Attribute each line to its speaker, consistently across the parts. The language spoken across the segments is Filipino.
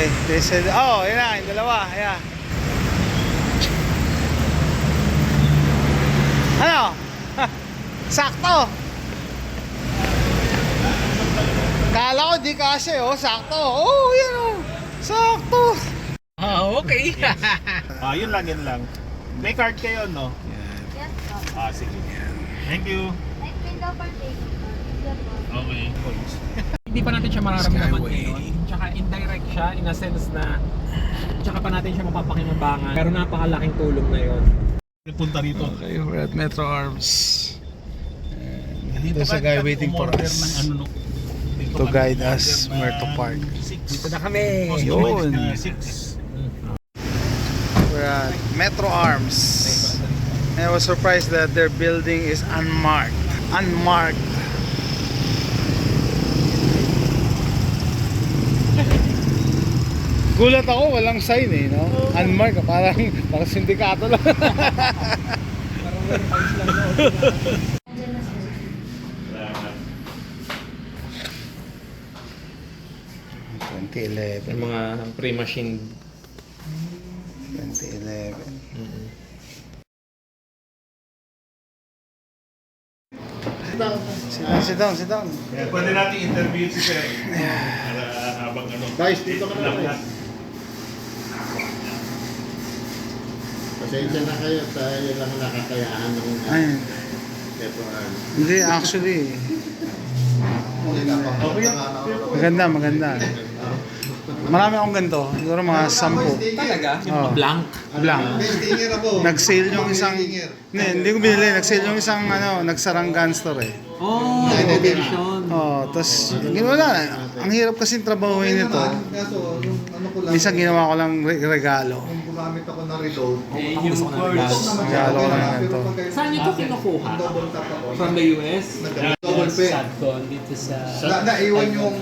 Speaker 1: Alright, this is, oh, yun na, yung dalawa, ayan. Ano? Sakto. Kala ko di kasi, oh, sakto. Oh, yan oh. Sakto.
Speaker 2: Okay.
Speaker 3: Yun lang, yun lang. May card kayo, no?
Speaker 1: Yan.
Speaker 4: Yes po.
Speaker 3: Sige. Thank you.
Speaker 4: Like window partition. Yes po.
Speaker 3: Okay.
Speaker 2: Hindi pa natin siya mararamdaman
Speaker 1: Skyway.
Speaker 2: ngayon. Tsaka indirect siya in a sense na tsaka pa natin siya mapapakinabangan. Pero napakalaking tulong na yun.
Speaker 3: Punta rito.
Speaker 1: Okay, we're at Metro Arms. There's a guy waiting for us to guide us where to park.
Speaker 2: Dito na kami.
Speaker 1: Yun.
Speaker 3: 6.
Speaker 1: We're at Metro Arms. And I was surprised that their building is unmarked. Unmarked. Gulat ako, walang sign eh, no? Unmarked, parang sindikato lang.
Speaker 4: Andyan na sir.
Speaker 1: 2011.
Speaker 2: Yung mga pre-machined.
Speaker 1: 2011. Sit down, sit down.
Speaker 3: Pwede natin interview si Sir. Habang ano.
Speaker 5: Guys, dito ka na guys. Pasensya na kayo, tayo lang nakakayaan ng
Speaker 1: Ay,
Speaker 5: Metro Arms.
Speaker 1: hindi, actually. Maganda, maganda. Marami akong ganito. Siguro mga 10.
Speaker 2: Talaga?
Speaker 1: Oh.
Speaker 2: Blank.
Speaker 1: Blank.
Speaker 5: Stinger ako.
Speaker 1: Nag-sale yung isang... Hindi ko binili. Nag-sale yung isang nagsarang gun store eh.
Speaker 2: Oh, innovation.
Speaker 1: Oh, tapos ginawa na. Ang hirap kasi trabahuin nito.
Speaker 5: Kaso, yung ano ko lang,
Speaker 1: Minsan ginawa ko lang regalo.
Speaker 5: yung gumamit ako ng reload.
Speaker 2: Yung first.
Speaker 1: Regalo ko lang yan to.
Speaker 2: Saan nyo ito kinukuha?
Speaker 5: Double tap ako.
Speaker 2: From the US?
Speaker 5: Double pay.
Speaker 6: Subcon dito sa
Speaker 5: Naiwan yung...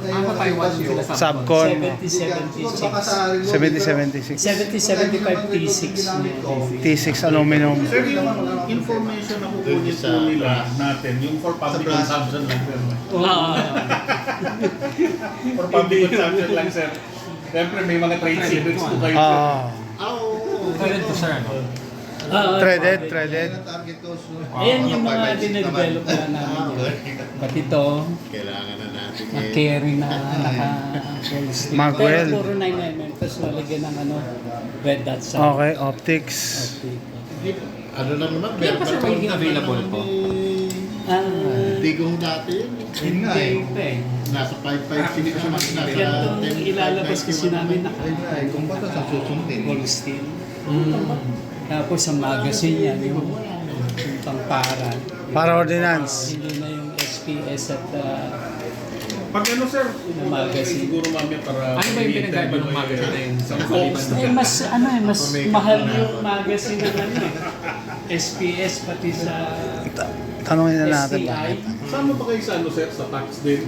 Speaker 2: Sa Taiwan sila sa
Speaker 1: Subcon.
Speaker 6: 7076.
Speaker 5: Baka sa rin mo,
Speaker 1: 7076.
Speaker 6: 7075 T6
Speaker 1: T6 aluminum.
Speaker 3: Sir, yung information na kukunin po nila natin, yung for public consumption lang, sir. For public consumption lang, sir. Siyempre, may mga trade secrets po kayo, sir.
Speaker 2: Pwede to sir, ano?
Speaker 1: Threaded.
Speaker 5: target ko.
Speaker 6: Ayan yung mga dinedevelop na namin yun. Pati ito,
Speaker 5: Kailangan na natin
Speaker 6: na-carry na naka-full stick.
Speaker 1: Magwell.
Speaker 6: Pero puro 9mm, tapos lalagyan ng red dot sa
Speaker 1: Okay, optics.
Speaker 6: optic.
Speaker 5: Ano lang naman,
Speaker 2: Kaya pa sir magiging available po?
Speaker 5: Tigong dati yun. Yun nga eh.
Speaker 6: Hindi pa eh.
Speaker 5: Nasa 556 nasa
Speaker 6: Kaya itong
Speaker 5: 10,
Speaker 6: ilalabas kasi namin
Speaker 5: Kung ba't sa susundin?
Speaker 6: full steel. Tapos ang magazine yan, yung pangpara.
Speaker 1: Para ordinance.
Speaker 6: Hindi na yung SPS at
Speaker 3: Pag ano, sir,
Speaker 6: magazine.
Speaker 3: siguro mamaya para...
Speaker 2: Ano ba yung pinagkaiba ng magazine na yun? Sa
Speaker 6: mas mahal yung magazine ng ano eh. SPS pati sa
Speaker 1: Tanungin na natin.
Speaker 6: STI.
Speaker 3: Saan mo ba kayo sa ano, sir? Sa tax din?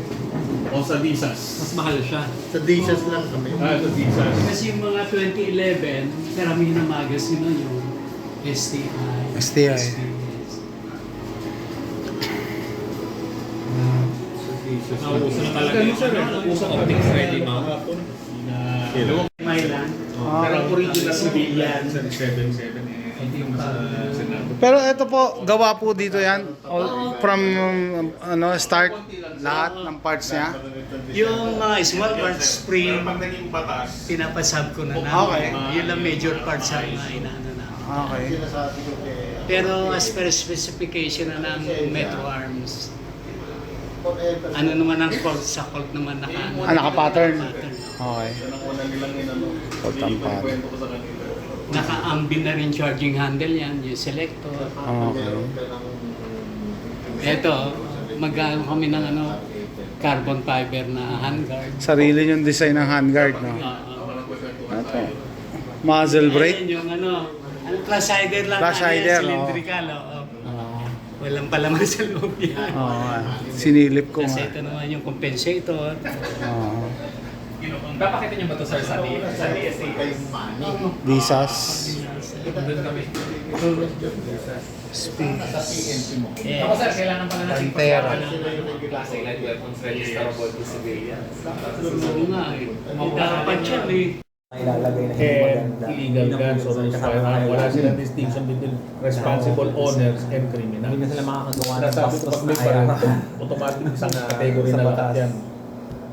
Speaker 3: O sa DISAS?
Speaker 2: Mas mahal siya.
Speaker 5: Sa dishes lang kami.
Speaker 3: Sa DISAS.
Speaker 6: Kasi yung mga 2011, karamihan ng magazine nun yung STI.
Speaker 1: STI.
Speaker 6: SPS.
Speaker 2: Nauso na talaga yung optics ready, no?
Speaker 6: Mailan.
Speaker 3: Pero ang original civilian sa 77 hindi yung sa Senado.
Speaker 1: Pero ito po, gawa po dito yan. From start, lahat ng parts niya.
Speaker 6: Yung mga small parts spring,
Speaker 3: Pag naging batas,
Speaker 6: pinapasab ko na
Speaker 1: Okay.
Speaker 6: namin. Yun lang major parts ang inaano na.
Speaker 1: Okay.
Speaker 6: Pero as per specification na ng Metro Arms, ano naman ang Colt sa Colt naman
Speaker 1: Naka-pattern.
Speaker 6: pattern.
Speaker 1: Okay.
Speaker 3: yan ang una nilang inano.
Speaker 1: Pagtampad.
Speaker 3: Kwento ko sa kanila.
Speaker 6: Naka-ambin na rin charging handle yan, yung selector.
Speaker 1: Okay.
Speaker 6: Eto, mag-ano kami ng carbon fiber na handguard.
Speaker 1: Sarili yung design ng handguard, no? Ito. Muzzle brake.
Speaker 6: Ayan yung flash hider lang.
Speaker 1: Flash hider,
Speaker 6: cylindrical, walang palaman sa loob yan.
Speaker 1: Sinilip ko
Speaker 6: Kasi
Speaker 1: nga.
Speaker 6: ito naman yung compensator.
Speaker 1: Oo.
Speaker 2: Papakita niyo ba ito sir sa DSA?
Speaker 1: Disas.
Speaker 2: Doon kami.
Speaker 5: Yeah.
Speaker 2: Ako sir, kailangan pala natin
Speaker 1: Pantera.
Speaker 2: klase like weapons registerable to civilians.
Speaker 6: Oo nga eh. Dapat yan eh.
Speaker 2: Ilalagay na
Speaker 3: And illegal guns or those firearms. Wala silang distinction between responsible owners and criminal.
Speaker 2: Hindi na sila makakagawa ng
Speaker 3: Nasabi ko
Speaker 2: bastos
Speaker 3: pag
Speaker 2: na
Speaker 3: may baril,
Speaker 2: ayaw.
Speaker 3: automatic isang
Speaker 2: Na-
Speaker 3: category
Speaker 2: sa
Speaker 3: na lahat
Speaker 2: batas.
Speaker 3: yan.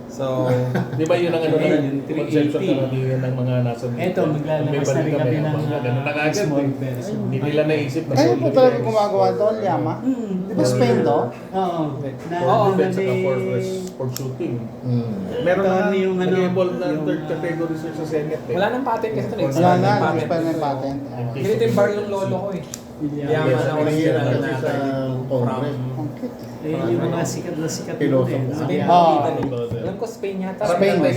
Speaker 2: So,
Speaker 3: Di ba yun ang ano
Speaker 2: Ayun,
Speaker 3: yung conception
Speaker 6: 380.
Speaker 3: karamihan ng mga nasa
Speaker 6: Eto, maglalabas na rin kami ng
Speaker 3: ganun na agad.
Speaker 6: small
Speaker 3: eh.
Speaker 6: version.
Speaker 3: Hindi nila naisip na
Speaker 1: Ayun po talaga gumagawa doon, Yama. Di ba Spain to?
Speaker 6: Oo.
Speaker 2: Oo,
Speaker 3: Defense saka for shooting. Meron
Speaker 6: Ito,
Speaker 3: na
Speaker 6: yung ano,
Speaker 3: nag-evolve na
Speaker 6: yung,
Speaker 3: third category sir sa Senate. Eh.
Speaker 2: wala nang patent kasi ito.
Speaker 1: Wala na, nag-expire na yung patent.
Speaker 2: Ganito yung bar yung lolo ko eh. Yaman na original na
Speaker 5: sa Congress.
Speaker 6: Eh, yung mga sikat na sikat
Speaker 5: Piloto.
Speaker 6: eh.
Speaker 2: Spain
Speaker 1: Oo.
Speaker 2: pa Italy. Alam ko Spain yata.
Speaker 1: Spain,
Speaker 2: Spain.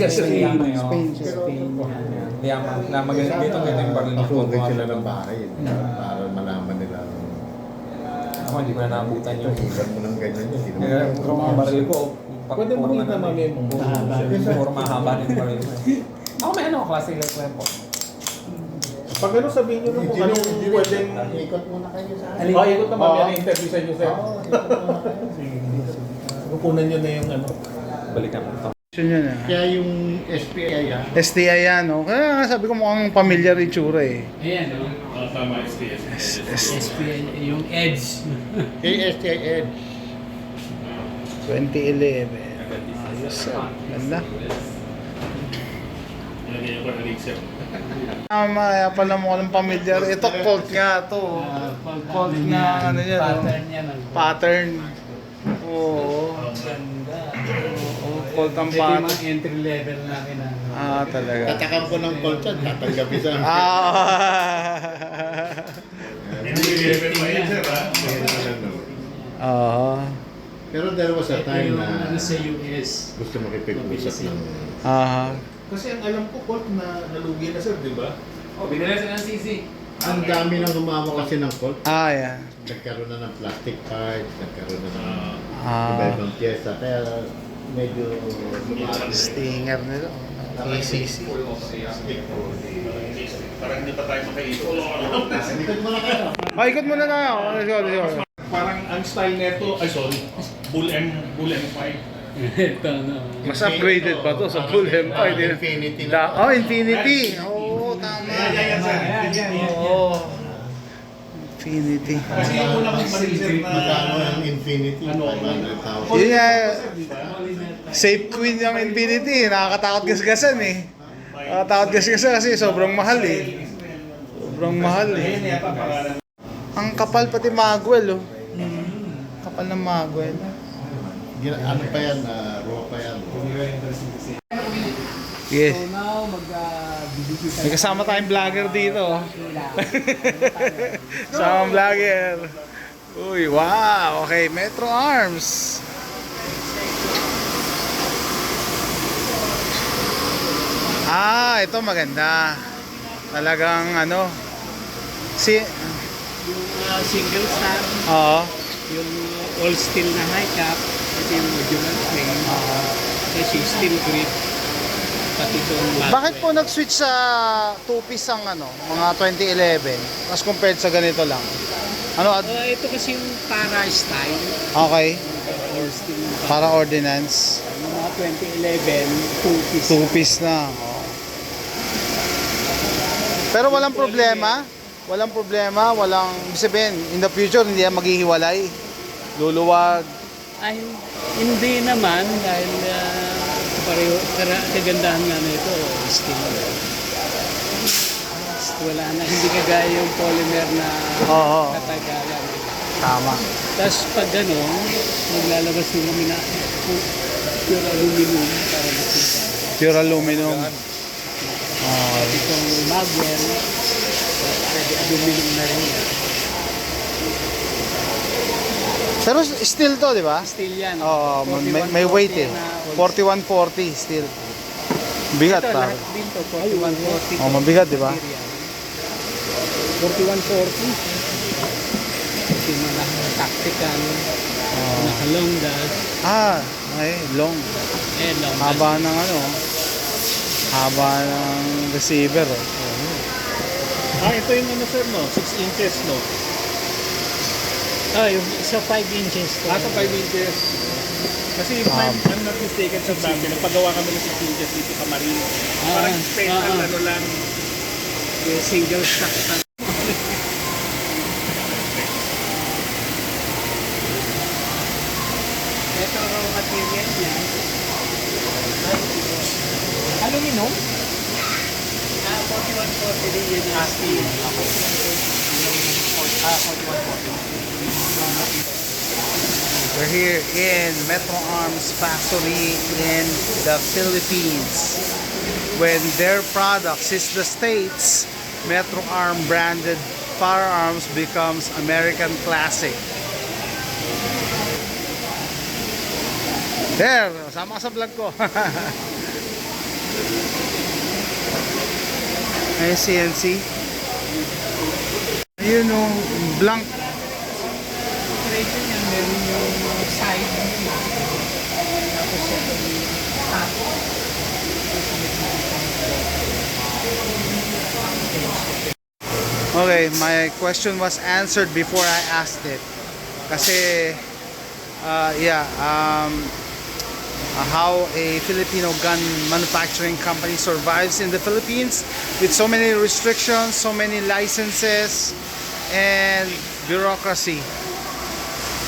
Speaker 1: Spain siya.
Speaker 6: Spain yan.
Speaker 2: Yaman na magaling dito ganito yung bar yung
Speaker 5: Pasugay sila ng bahay. Para malaman nila.
Speaker 2: Ako hindi ko na naabutan yung
Speaker 5: Higan mo ng ganyan yun. Hindi
Speaker 2: kaya
Speaker 5: naman.
Speaker 2: kung mga baril ko
Speaker 3: Pwede mo rin na mami mo.
Speaker 2: puro mahaba din baril ko. Ako may ano klase lang ko.
Speaker 3: Pag ano sabihin nyo kung anong pwedeng...
Speaker 5: Ikot muna kayo sa
Speaker 6: Alin?
Speaker 3: Oh, ikot naman yan interview sa inyo sir.
Speaker 5: ikot muna kayo.
Speaker 3: Kukunan nyo na yung ano.
Speaker 2: Balikan mo.
Speaker 1: Yun ah.
Speaker 5: Kaya yung SPI
Speaker 1: STI yan, no? Kaya nga sabi ko mukhang familiar itsura eh.
Speaker 6: Ayan, no?
Speaker 3: Tama, SPS.
Speaker 6: SPI, yung EDGE.
Speaker 5: STI Ed.
Speaker 1: 2011. Ayos ah. Ganda.
Speaker 3: Ilagay ko na Elixir.
Speaker 1: Kaya pala mo lang familiar. Ito Colt nga to. Colt na ano yan.
Speaker 6: Pattern yan.
Speaker 1: Pattern. Oo.
Speaker 6: Ganda.
Speaker 1: Oo, Colt ang
Speaker 6: Ito yung
Speaker 1: pattern.
Speaker 6: mga entry level namin.
Speaker 1: Ah, talaga.
Speaker 5: Tatakam ko ng call chat, tatanggapin sa
Speaker 3: Hindi pa yun sir ha?
Speaker 1: Oo.
Speaker 5: Pero there was a
Speaker 6: Ito
Speaker 5: time
Speaker 6: yung
Speaker 5: na
Speaker 6: ano sa US.
Speaker 5: gusto makipag-usap ng...
Speaker 1: Ah.
Speaker 3: Kasi ang alam ko, Colt, na nalugi na sir, di ba?
Speaker 2: Oh, binila sila ng CC.
Speaker 5: Ang dami nang humawak kasi ng call.
Speaker 1: Ah, yan.
Speaker 5: Nagkaroon na ng plastic parts, nagkaroon na ng
Speaker 1: Ah.
Speaker 5: iba-ibang pyesa. Kaya medyo
Speaker 1: Stinger nila. ACC.
Speaker 3: Parang hindi pa tayo makaikot.
Speaker 5: Likod mo na kayo.
Speaker 1: Oh, ikot muna tayo. Let's go, let's go.
Speaker 3: Parang ang style neto, ay sorry, Bull M5.
Speaker 6: Ito, no?
Speaker 1: Mas upgraded pa to sa full M5.
Speaker 5: Infinity na.
Speaker 1: Oh, Infinity. Oo, tama. Oo. Infinity.
Speaker 3: Kasi yung una kong mariser na...
Speaker 5: Magkano ang Infinity?
Speaker 3: Ano?
Speaker 5: 500,000.
Speaker 1: Yun nga, safe queen yung Infinity. Nakakatakot gasgasan eh. Nakakatakot gasgasan kasi sobrang mahal eh. Sobrang mahal
Speaker 3: Ayun
Speaker 1: eh.
Speaker 3: yata pangalan.
Speaker 1: Ang kapal pati Magwell oh. Kapal ng Magwell.
Speaker 5: Ano pa yan? Raw pa yan.
Speaker 1: Yes.
Speaker 6: So now, mag-BBQ tayo.
Speaker 1: May kasama tayong vlogger dito. Kasama vlogger. Uy, wow. Okay, Metro Arms. Ah, ito maganda. Talagang ano. Si
Speaker 6: Yung single stand,
Speaker 1: Oo.
Speaker 6: yung all steel na high cap, ito yung modular frame, kasi steel grip, pati itong mat.
Speaker 1: Bakit po nag-switch sa two-piece ang ano, mga 2011 as compared sa ganito lang? Ano?
Speaker 6: Ito kasi yung para style,
Speaker 1: Okay.
Speaker 6: all steel na
Speaker 1: Para ordinance.
Speaker 6: Yung mga 2011, two-piece.
Speaker 1: Two-piece na. Oo. Pero walang problema. Walang problema. Walang, ibig sabihin, in the future, hindi yan maghihiwalay. Luluwag.
Speaker 6: Ay, hindi naman dahil pareho, kagandahan nga nito, steel. Wala na, hindi kagaya yung polymer na
Speaker 1: Oo.
Speaker 6: katagalan.
Speaker 1: Tama.
Speaker 6: Tapos pag gano'n, maglalabas din kami na pure aluminum para makita.
Speaker 1: Pure aluminum. Okay.
Speaker 6: Itong Magwell, pwede aluminum na rin yan.
Speaker 1: Pero steel to, di ba?
Speaker 6: Steel yan.
Speaker 1: Oo, may weight eh. 4140 steel. Bigat
Speaker 6: Ito,
Speaker 1: pa.
Speaker 6: lahat din to, 4140.
Speaker 1: Oh, mabigat, di ba?
Speaker 6: 4140. Kasi mga tactical, naka-long dash,
Speaker 1: Ah, okay, long.
Speaker 6: long
Speaker 1: Haba ng ano. Haba ng receiver. Oh.
Speaker 3: Ito yung ano sir, no? 6 inches, no?
Speaker 6: Yung sa 5 inches to.
Speaker 3: Sa 5 inches. Kasi if I'm not mistaken sa dati, nagpagawa kami ng 6 inches dito sa Marine. Parang special, ano lang.
Speaker 6: Yung single stock na. Ito raw material niya.
Speaker 2: Aluminum?
Speaker 6: 4140 din yun yung steel.
Speaker 1: We're here in Metro Arms factory in the Philippines. When their products is the States, Metro Arm branded firearms becomes American classic. There, sama ka sa vlog ko. Ay, CNC. Ayun o, blank.
Speaker 2: Operation yan, meron yung side. Tapos yung top.
Speaker 1: Okay, my question was answered before I asked it. Kasi, how a Filipino gun manufacturing company survives in the Philippines with so many restrictions, so many licenses, and bureaucracy.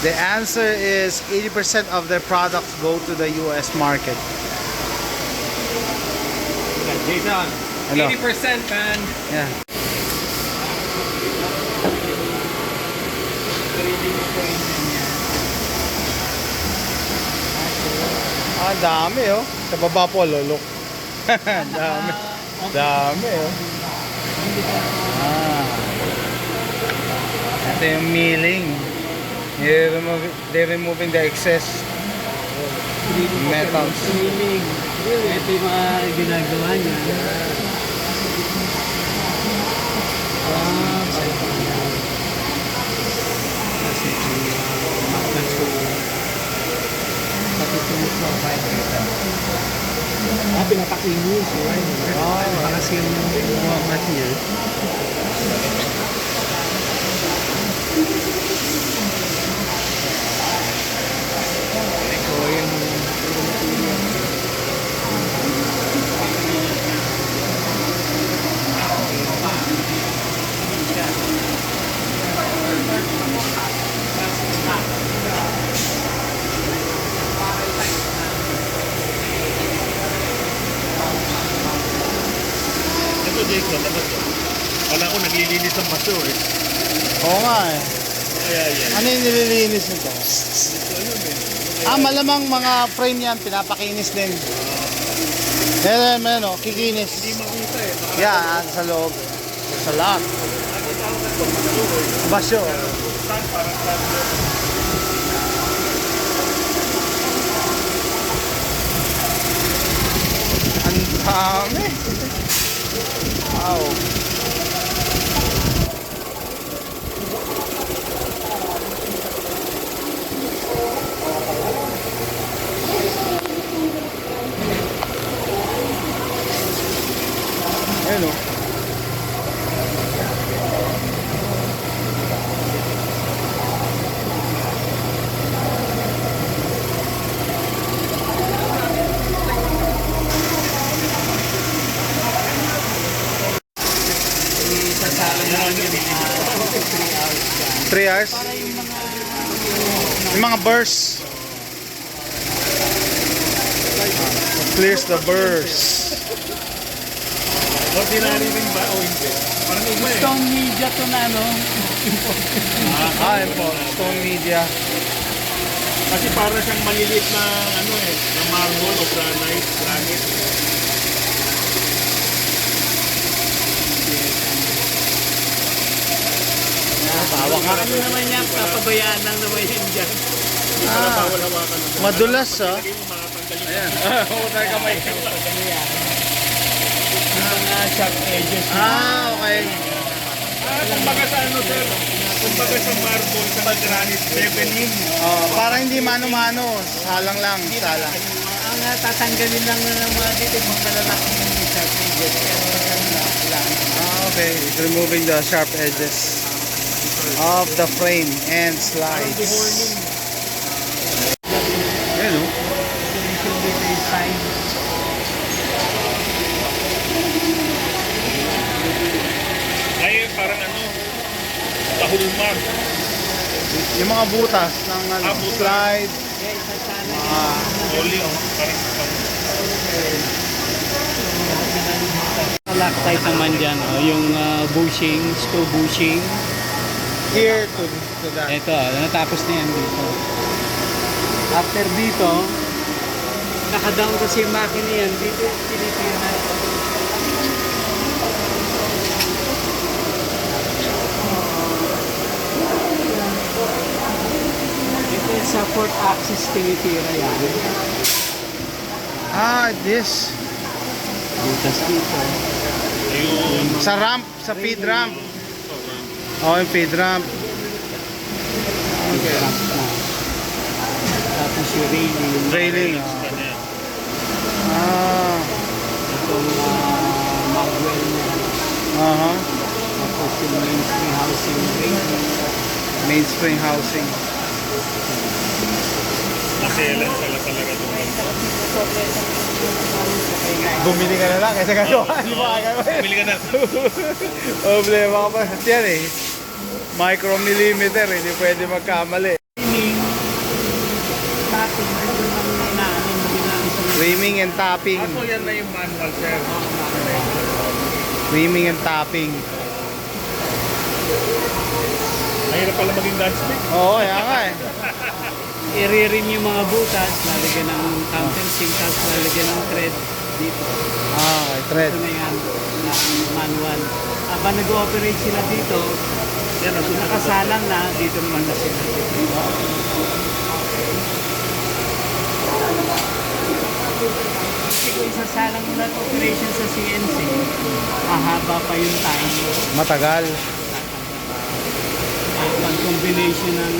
Speaker 1: The answer is 80% of their products go to the US market.
Speaker 2: Jason,
Speaker 1: Ano?
Speaker 2: 80% man.
Speaker 1: Yeah. Ah, dami oh. Sa baba po, lolok. Dami. Dami oh. Ah. Ito yung milling. They're removing the excess metals.
Speaker 6: Feeling. Ito yung mga ginagawa niya.
Speaker 2: Pinapakinis.
Speaker 6: Kasi yung material.
Speaker 3: Ito Jason, ano to? Wala ko naglilinis ng baso eh.
Speaker 1: Oo nga eh.
Speaker 3: Kaya yan.
Speaker 1: Ano yung nililinis nito? Ah, malamang mga frame yan, pinapakinis din. Yan, kikinis.
Speaker 3: Hindi makita eh.
Speaker 1: Yan, sa loob. Sa lahat. Basyo. Ang dami. Wow. Ayun o.
Speaker 6: Isasama na lang yung 3 hours ka.
Speaker 1: 3 hours?
Speaker 6: Para
Speaker 1: Yung mga bursts. Clears the burst.
Speaker 3: Ordinary ring ba o hindi? Parang iba eh.
Speaker 6: Stone media to na, no?
Speaker 1: Ah, yun po. Stone media.
Speaker 3: Kasi para siyang maliliit na ano eh, na marble o granite, granite.
Speaker 1: Bawa nga.
Speaker 6: Ano naman yan? Papabayaan lang naman yan dyan.
Speaker 3: Hindi pala bawal hawakan ng
Speaker 1: Madulas ah.
Speaker 3: Lagay mo makatanggalin.
Speaker 1: Ayan. Huwag kamay.
Speaker 6: Yung mga sharp edges.
Speaker 1: Ah, okay.
Speaker 3: Kumbaga sa ano sir, kumbaga sa marble, sa granite, leveling.
Speaker 1: Oh, para hindi mano-mano. Salang lang. Salang.
Speaker 6: Ang tatanggalin lang na ng mga dito, yung mga malalaki yung sharp edges. Pero lang.
Speaker 1: Ah, Okay, it's removing the sharp edges of the frame and slides. Ayan o.
Speaker 3: Ay, parang ano, tahulma.
Speaker 1: Yung mga butas ng ano,
Speaker 3: butas.
Speaker 1: slide.
Speaker 3: Oli, oh. Parang
Speaker 6: Loctite naman dyan, yung bushing, screw bushing.
Speaker 1: Here to that.
Speaker 6: Ito, natapos na yan dito. After dito, nakadown kasi yung makina yan. Dito, tinitira. Ito yung sa fourth axis tinitira yan.
Speaker 1: This.
Speaker 6: Butas dito.
Speaker 1: Sa ramp, sa feed ramp. Oh, yung feed ramp. Okay.
Speaker 6: Tapos yung railing.
Speaker 1: Railing.
Speaker 6: Itong magwell niya.
Speaker 1: Uh-huh.
Speaker 6: Tapos yung mainspring housing railing.
Speaker 1: Mainspring housing.
Speaker 3: maselan pala talaga doon.
Speaker 1: Bumili ka na lang kasi gagawa. Di ba gagawin?
Speaker 3: Bumili ka na.
Speaker 1: Problema ka pa. Kasi yan eh. Micromillimeter, hindi pwede magkamali. Framing and tapping.
Speaker 3: Ako yan na yung manual, sir.
Speaker 1: Framing and tapping.
Speaker 3: Mahirap pala maging gunsmith.
Speaker 1: Oo, yan nga eh.
Speaker 6: I-rim yung mga butas, lalagyan ng countersink, tapos lalagyan ng thread dito.
Speaker 1: Okay, thread.
Speaker 6: Ito na yan, na manual. Habang nag-ooperate sila dito, yan, nakasalang na, dito naman na sila. Kasi kung isasalang mo na operation sa CNC, mahaba pa yung time.
Speaker 1: Matagal.
Speaker 6: Ang combination ng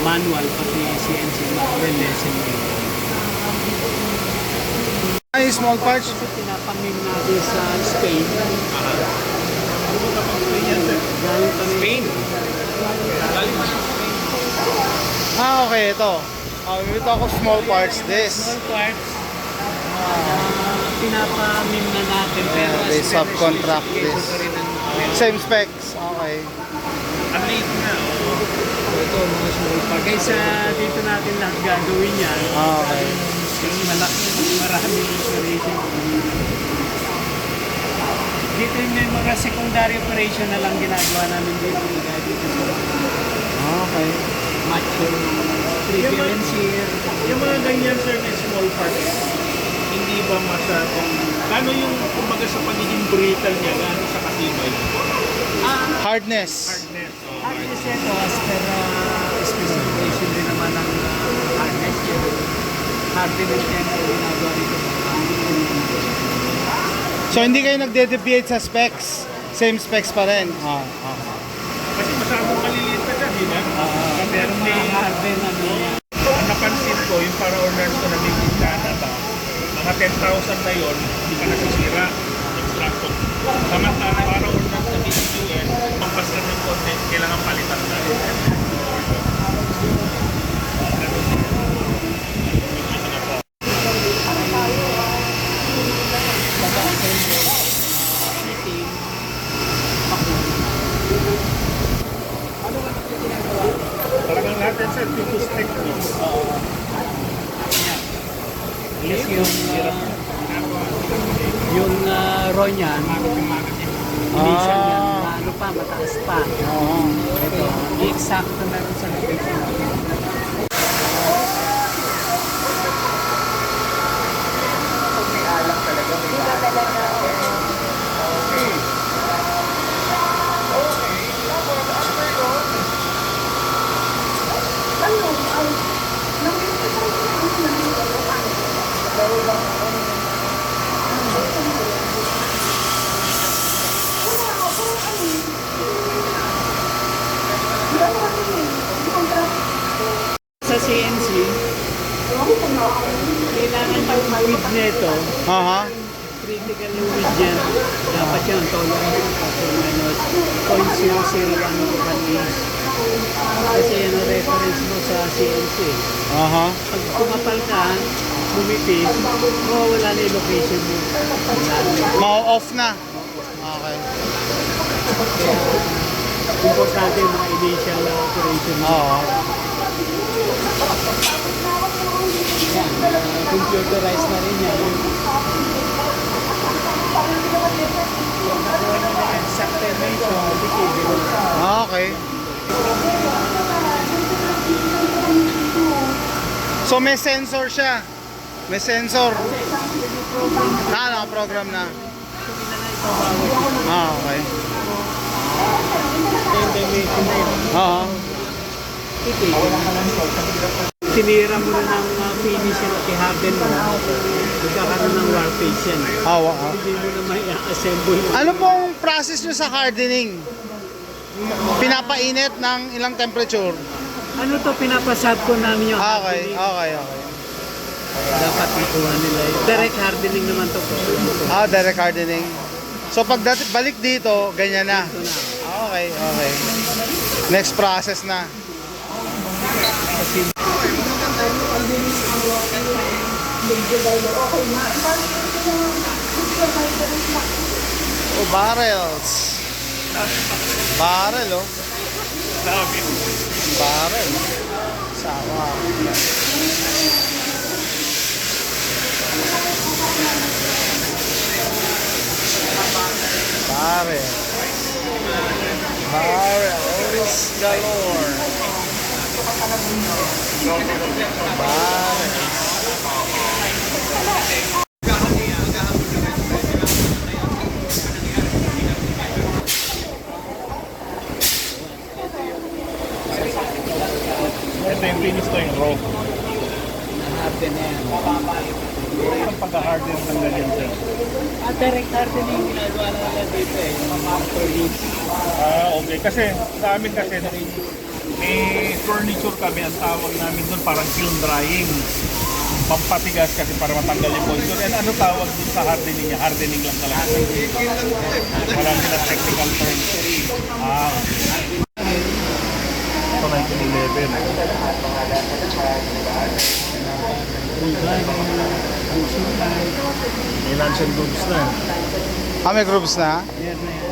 Speaker 6: manual pati CNC, well lesson din.
Speaker 1: Ay, small parts.
Speaker 6: Ito pinapangin natin sa Spain. Galing kami. Spain?
Speaker 1: Okay, ito. We talk of small parts. This.
Speaker 6: Small parts. Pinapamim na natin pero
Speaker 1: They
Speaker 6: as
Speaker 1: subcontract this. Same specs. Okay.
Speaker 3: Ang late na.
Speaker 6: Ito, mga small parts. Kaysa dito natin lahat gagawin yan.
Speaker 1: Okay.
Speaker 6: Kasi malaki, maraming operation. Dito yung may mga secondary operation na lang ginagawa namin dito. Dito sa
Speaker 1: Okay.
Speaker 6: macho, preferenceer.
Speaker 3: Yung mga ganyan, sir, na small parts, hindi ba masyadong... Kano yung, kumbaga sa pagiging brittle niya, gano sa katibay?
Speaker 1: Hardness.
Speaker 3: Hardness. Oh,
Speaker 6: Hardness ito, as per specification din naman ng hardness niya. Hardness niya na ginagawa nito.
Speaker 1: So hindi kayo nagde-deviate sa specs. Same specs pa rin.
Speaker 3: Kasi masyadong maliliit na siya, di ba?
Speaker 6: Pero may harden ano niya.
Speaker 3: Ang napansin ko, yung para owners ko na may Canada, mga 10,000 na yun, hindi pa nasisira. Extracto. Samantala, para owners na US, pampas ka ng konti, kailangan palitan na. Talagang lahat yan, sir, dito stick.
Speaker 6: Yes, yung raw niyan, initial niyan, ano pa, mataas pa. Ito, i-exact na rin sa location. Sa CNC, kailangan yung width nito,
Speaker 1: Aha.
Speaker 6: critical fluid dyan, dapat yan, tolerance minus 0.001 is. Kasi yan ang reference mo sa CNC.
Speaker 1: Aha.
Speaker 6: Pag kumapal ka, bumipis, mawawala na yung location mo. Wala na.
Speaker 1: Ma-off na. Okay.
Speaker 6: Kaya, importante yung mga initial operation mo.
Speaker 1: Oo.
Speaker 6: Yan, computerized na rin yan. Nakuha nyo na yung exact dimension, bikibig.
Speaker 1: Okay. So may sensor siya. May sensor. Naka-program na. Okay.
Speaker 6: Yung dimension na yun.
Speaker 1: Oo.
Speaker 6: Tinira mo na ng finish at i-harden mo, magkakaroon ng warpage yan. Hindi mo na may assemble.
Speaker 1: Ano pong process nyo sa hardening? Pinapainit ng ilang temperature?
Speaker 6: Ano to, pinapasab ko namin yung
Speaker 1: Okay,
Speaker 6: hardening.
Speaker 1: okay.
Speaker 6: Dapat ikuha nila yun. Direct hardening naman to po.
Speaker 1: Direct hardening. So pag balik dito, ganyan na.
Speaker 6: Ito na.
Speaker 1: Okay. Next process na. Oh, barrels. Barrel, oh. Barrel. Sawa. Barrel. Barrel. Always galore. Barrel.
Speaker 3: Ito yung finish to yung raw.
Speaker 6: Harden na yan.
Speaker 3: Ang pagka-harden ng ganyan sir.
Speaker 6: Direct hardening ginagawa na nila dito eh. Mga master leads.
Speaker 3: Okay. Kasi sa amin kasi may furniture kami, ang tawag namin doon parang kiln drying. Pampatigas kasi para matanggal yung moisture. And ano tawag doon sa hardening niya? Hardening lang talaga. Wala sila technical term. Ito 1911. May lunch and groups na.
Speaker 1: May groups na?
Speaker 6: Yan na yan.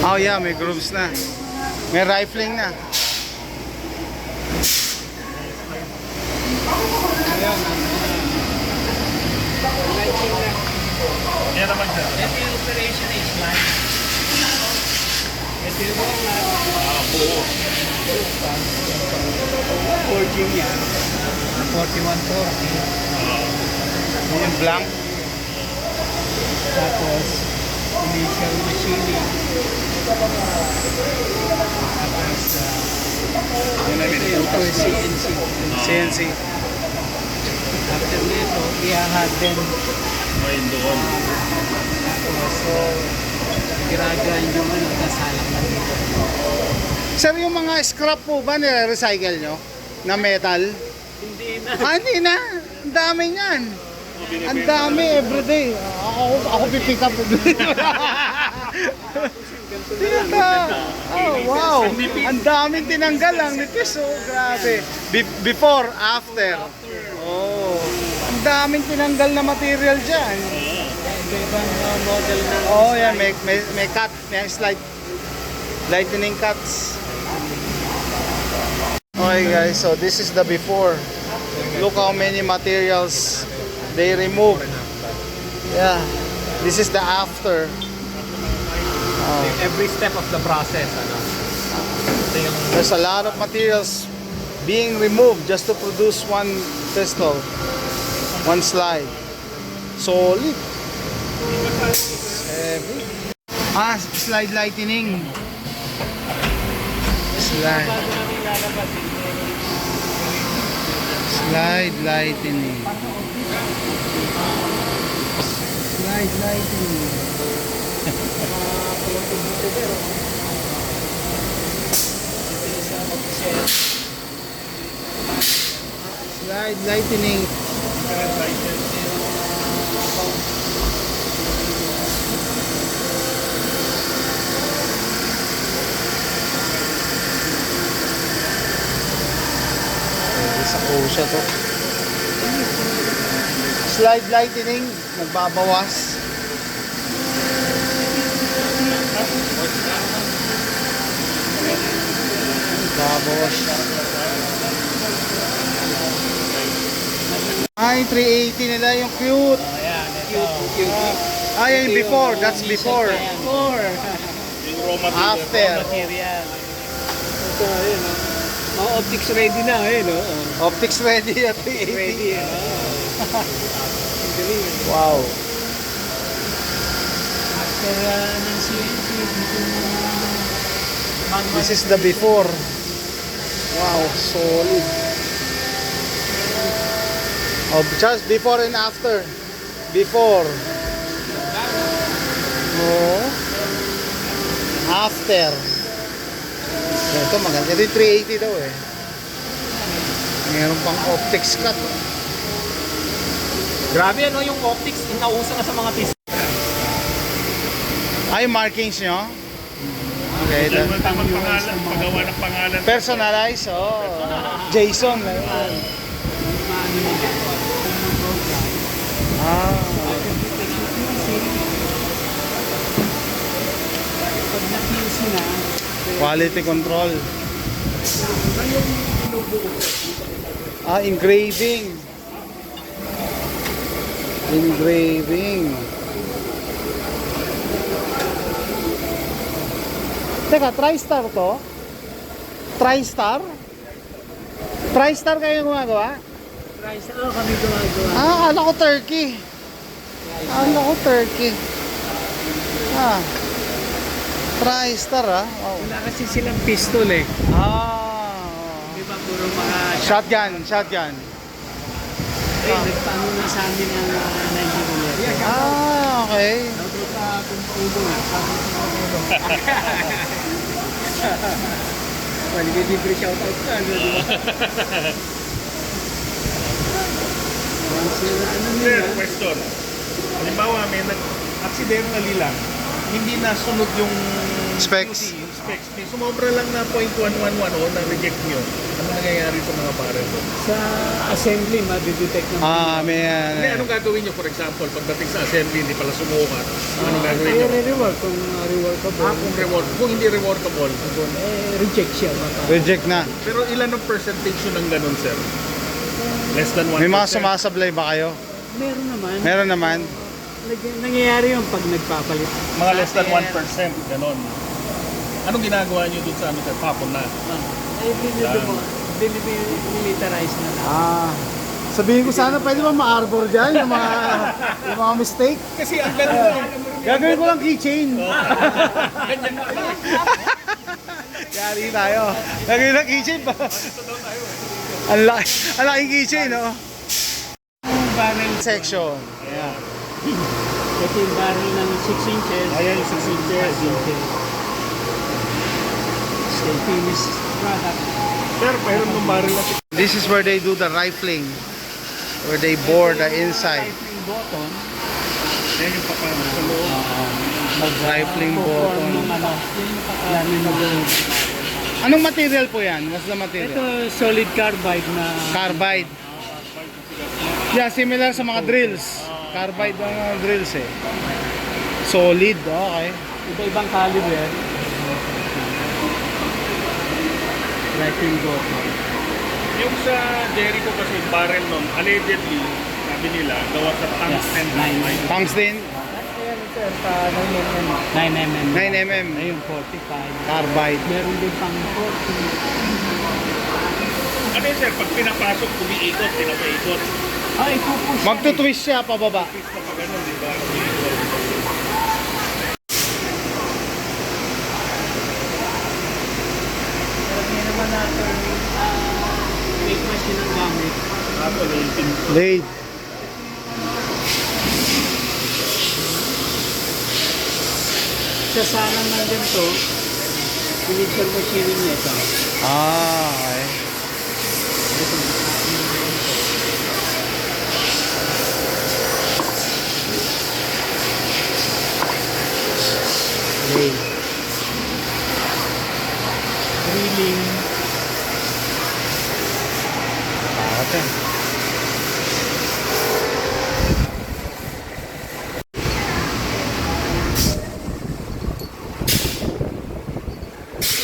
Speaker 1: Oh yeah, may groups na. May rifling na.
Speaker 3: Yan naman siya.
Speaker 6: Ito yung operation is line. Ito yung mga
Speaker 3: Buo.
Speaker 6: forging niya. 4140.
Speaker 1: Yung blank.
Speaker 6: Tapos, initial machining. Tapos, ito yung for CNC.
Speaker 1: CNC.
Speaker 6: After nito, i-harden.
Speaker 3: Ngayon doon.
Speaker 6: Tapos, ginagawan yung kasalang na dito.
Speaker 1: Sir, yung mga scrap po ba nire-recycle nyo? Na metal?
Speaker 6: Hindi na.
Speaker 1: Hindi na. Ang dami niyan. Ang dami everyday. Ako pipick up. Oh, wow. Ang daming tinanggal ang nipis. Oh, grabe. Before, after. Oh. Ang daming tinanggal na material dyan.
Speaker 6: Iba-ibang model na.
Speaker 1: Oh, yeah. May cut. May slide. Lightning cuts. Okay guys, so this is the before. Look how many materials they remove. Yeah, this is the after.
Speaker 2: Every step of the process, ano? Ito yung
Speaker 1: There's a lot of materials being removed just to produce one pistol, one slide. Solid. Heavy. Slide lightning. Slide. Slide lightning. Slide lightning. Slide lightning.
Speaker 3: different licenses.
Speaker 1: Sa Osha to. Slide lightning, nagbabawas. Nagbabawas. Ay, 380 nila yung cute.
Speaker 6: Ayan, ito.
Speaker 1: Ah, yan yung before. That's before.
Speaker 6: Before.
Speaker 3: Yung raw material.
Speaker 1: After.
Speaker 6: Material. Ito, ayun, oh. Mga optics ready na, ayun, oh.
Speaker 1: Optics ready at 380.
Speaker 6: Ready, oh. Ang galing, eh.
Speaker 1: Wow.
Speaker 6: After ng CNC, dito na
Speaker 1: This is the before. Wow, solid. Oh, just before and after. Before. Oh. After. Ito maganda. Ito yung 380 daw eh. Meron pang optics cut.
Speaker 2: Grabe ano yung optics, inauso na sa mga piece.
Speaker 1: Ay, markings nyo? Okay.
Speaker 3: Dahil mo tamang pangalan, paggawa ng pangalan.
Speaker 1: Personalize, oh. Jason. Ah.
Speaker 6: pag na-QC na,
Speaker 1: Quality control. Ah, engraving. Engraving. Teka, TriStar to? TriStar? TriStar kayo gumagawa?
Speaker 6: price na kami gumagawa.
Speaker 1: Ah, akala ko Turkey. Akala ko Turkey. Ah. TriStar ah. Wow.
Speaker 6: Wala kasi silang pistol eh.
Speaker 1: Ah.
Speaker 6: Di ba, puro mga
Speaker 1: Shotgun, shotgun.
Speaker 6: nagpaano na sa amin ang Nigeria.
Speaker 1: Ah, okay.
Speaker 6: Nabuta kung ulo nga. Wali ka libre shoutout ka. Ano, di ba? Ano
Speaker 3: Sir,
Speaker 6: nila?
Speaker 3: question. Halimbawa, may accidentally lang, hindi nasunod yung
Speaker 1: Specs.
Speaker 3: QC, yung specs. May sumobra lang na 0.111 o na-reject nyo. Ano nangyayari sa mga barrel doon?
Speaker 6: Sa assembly, madidetect ng
Speaker 1: Ah, may
Speaker 3: Hindi, anong gagawin nyo? For example, pagdating sa assembly, hindi pala sumukat. Anong gagawin nyo?
Speaker 6: re-rework kung reworkable.
Speaker 3: Kung reward, kung hindi reworkable.
Speaker 6: Reject siya.
Speaker 1: reject na.
Speaker 3: Pero ilan ang percentage yun ng ganun, sir? Less than 1%?
Speaker 1: May mga sumasablay ba kayo?
Speaker 6: Meron naman.
Speaker 1: Meron naman.
Speaker 6: Nangyayari yung pag nagpapalit.
Speaker 3: Mga less than 1%, ganun. Anong ginagawa nyo dun sa ano, sir? Tapon na.
Speaker 6: Binimilitarize na lang.
Speaker 1: Ah. Sabihin ko sana pwede ba ma-arbor dyan yung mga mistake?
Speaker 3: Kasi ang ganun.
Speaker 1: Gagawin ko lang keychain. Yari tayo. Gagawin lang keychain pa. Ang laking keychain, no?
Speaker 6: Barrel.
Speaker 1: Section. Yeah.
Speaker 6: Ito yung barrel ng 6 inches.
Speaker 3: Ayan, 6 inches.
Speaker 6: 5 inches. Still finished product.
Speaker 3: Sir, mayroon ng barrel na
Speaker 1: This is where they do the rifling. Where they bore the inside.
Speaker 6: Rifling button.
Speaker 3: Ayan yung papano sa loob.
Speaker 1: Rifling
Speaker 6: Form ng
Speaker 1: button.
Speaker 6: ano. Yan yung mag-
Speaker 1: Anong material po yan? What's the material?
Speaker 6: Ito solid carbide na
Speaker 1: Carbide. Yeah, similar sa mga drills. Carbide ang mga drills eh. Solid, okay.
Speaker 6: iba-ibang caliber. Rifling button.
Speaker 3: Yung sa Jericho kasi barrel nun, allegedly, sabi nila, gawa sa tungsten.
Speaker 6: Yes,
Speaker 1: Tungsten,
Speaker 6: Ayan sir, pa 9 mm.
Speaker 1: 9 mm.
Speaker 6: Ayun, 45.
Speaker 1: Carbide.
Speaker 6: Meron din pang 40.
Speaker 3: Ano yun, sir? Pag pinapasok, umiikot, pinapaikot.
Speaker 6: Ay, ipupush.
Speaker 1: Magtutwist siya pababa.
Speaker 3: Twist na pa ganun, di ba? Umiikot.
Speaker 6: Hindi naman natin fake machine ang gamit.
Speaker 3: Ako, naitin.
Speaker 1: Lathe.
Speaker 6: Sa salang ng ganito, initial machining niya ito.
Speaker 1: Ah, okay.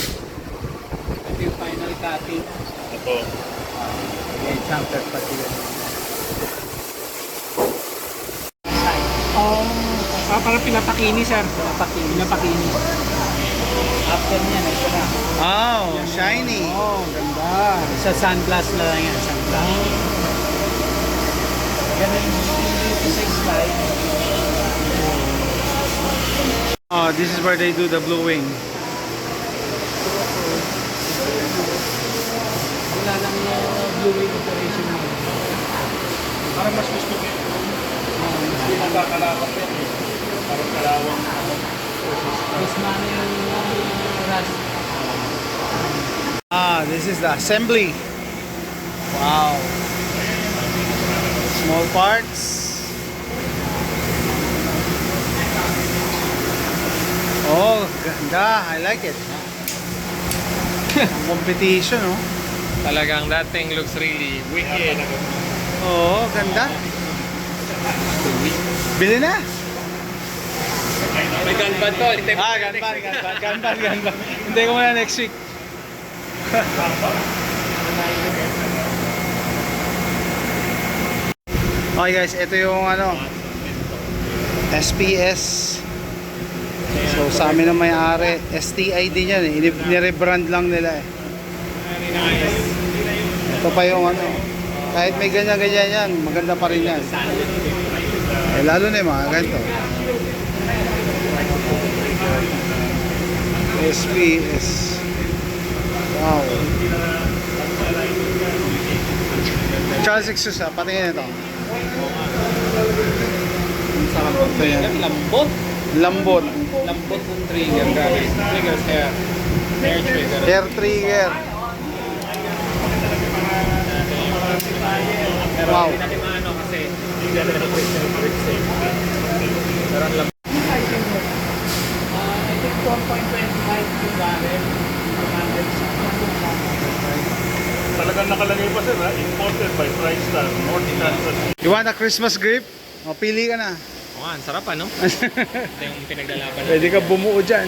Speaker 6: Ito yung final cutting.
Speaker 3: Ito.
Speaker 6: May jumper pati yun.
Speaker 2: Parang pinapakini, sir. Pinapakini.
Speaker 6: After niya, ito na.
Speaker 1: Oh, shiny.
Speaker 2: Oh, ganda.
Speaker 6: Sa sunglass na lang yan, sunglass. Ganun dito sa slide.
Speaker 1: Oh, this is where they do the blue wing.
Speaker 6: Wala lang blue wing operation mo.
Speaker 3: Parang mas gusto ko yun. Hindi nagkakalawak yan eh. Parang kalawang.
Speaker 6: Mas mana yung rust.
Speaker 1: Ah, this is the assembly. Wow. Small parts. Oh, ganda. I like it. Competition, oh.
Speaker 2: Talagang that thing looks really wicked.
Speaker 1: Oo, ganda. Bili na.
Speaker 2: May gunpad to.
Speaker 1: Ganban. Hindi ko muna next week. Okay guys, ito yung ano SPS. So sa amin ang may-ari, STI din yan eh. Nirebrand lang nila eh. Ito pa yung ano, kahit may ganyan-ganyan yan, maganda pa rin yan. Eh, lalo na yung mga ganito. SPS. Wow. Charles Exus ha, patingin ito. Ito yan.
Speaker 2: Lambot.
Speaker 1: Lambot.
Speaker 2: Lambot ng trigger. Grabe. Triggers hair. Hair trigger.
Speaker 1: Hair trigger.
Speaker 2: Pero
Speaker 1: Wow.
Speaker 2: hindi natin maano kasi hindi natin na-press. Pero ang lambot.
Speaker 6: I think 4.25 yung barrel.
Speaker 3: Talagang nakalagay pa sir ha. Imported by TriStar, North Kansas.
Speaker 1: You want a Christmas gift? O, pili ka na.
Speaker 2: Oo nga, ang sarap ano? Ito yung pinaglalaban natin.
Speaker 1: Pwede ka bumuo dyan.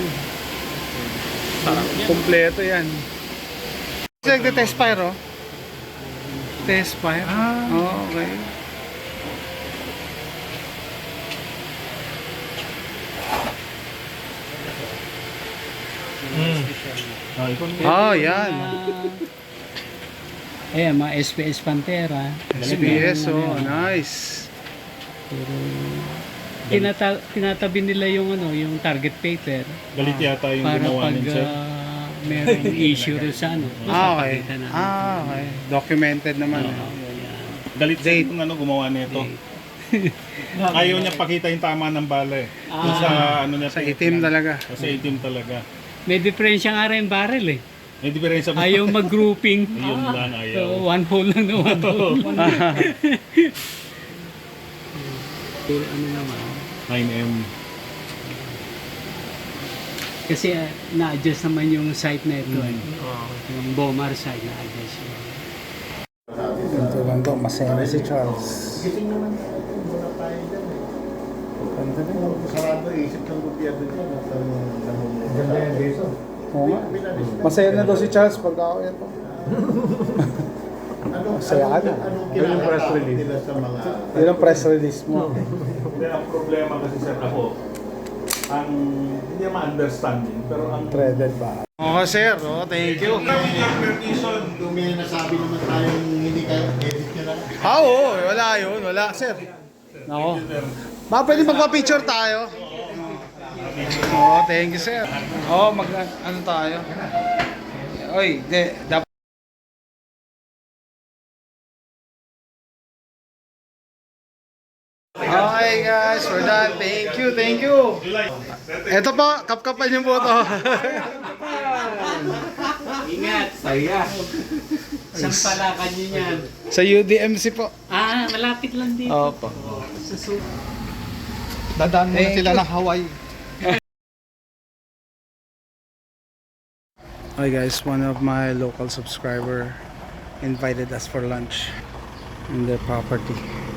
Speaker 2: Sarap yan.
Speaker 1: Kompleto yan. It's like the test fire, oh. Test fire? Oh, okay. Oh, yan.
Speaker 6: Ayan, mga SPS Pantera.
Speaker 1: SPS, oh, nice.
Speaker 6: Pero tinatabi nila yung ano, yung target paper
Speaker 3: Galit yata yung
Speaker 6: para
Speaker 3: gumawa
Speaker 6: pag
Speaker 3: nun sir.
Speaker 6: merong issue rin sa ano.
Speaker 1: Okay.
Speaker 6: mapapakita namin.
Speaker 1: Okay. Documented naman.
Speaker 6: Oo,
Speaker 1: eh.
Speaker 6: yan.
Speaker 3: Galit sir kung ano gumawa nito. Ayaw niya pakita yung tama ng bala eh. Yung sa ano niya.
Speaker 1: Sa itim talaga.
Speaker 3: Sa itim talaga.
Speaker 6: May diferensya nga rin barrel eh.
Speaker 3: May diferensya ba?
Speaker 6: Ayaw mag-grouping.
Speaker 3: Yun lang ayaw.
Speaker 6: So, one hole lang na one hole. Pero ano naman,
Speaker 3: 9M.
Speaker 6: kasi na-adjust naman yung site na ito. Yung Bomar site na-adjust yun.
Speaker 1: Ito lang to, masaya na si Charles. Ganda rin.
Speaker 5: Sarado isip ng gobyerno dyan.
Speaker 1: Ganda yan dito. Oo nga. Masaya na daw si Charles pagka ako yan po. Masaya ka na.
Speaker 5: Yun yung press release nila sa mga...
Speaker 1: Yun ang press release mo.
Speaker 3: Hindi, ang problema kasi sir ako, ang hindi naman understanding, pero ang
Speaker 1: Threaded ba? Oo sir, oh, thank you.
Speaker 5: Kung may nasabi naman tayong hindi kayo, edit nyo lang.
Speaker 1: Oo, wala yun, wala sir. Ako. Baka pwede magpa-picture tayo. Oo, thank you sir. Oo, ano tayo? Oy, dapat. Okay guys, we're done. Thank you, thank you. Ito po, kapkapan yung photo.
Speaker 6: Ingat! Saya! Saan palakan nyo yan?
Speaker 1: Sa UDMC po.
Speaker 6: Ah, malapit lang dito.
Speaker 1: Opo.
Speaker 6: Sa Subo.
Speaker 1: Dadaan muna sila ng Hawaii. Hi guys, one of my local subscriber invited us for lunch. in their property.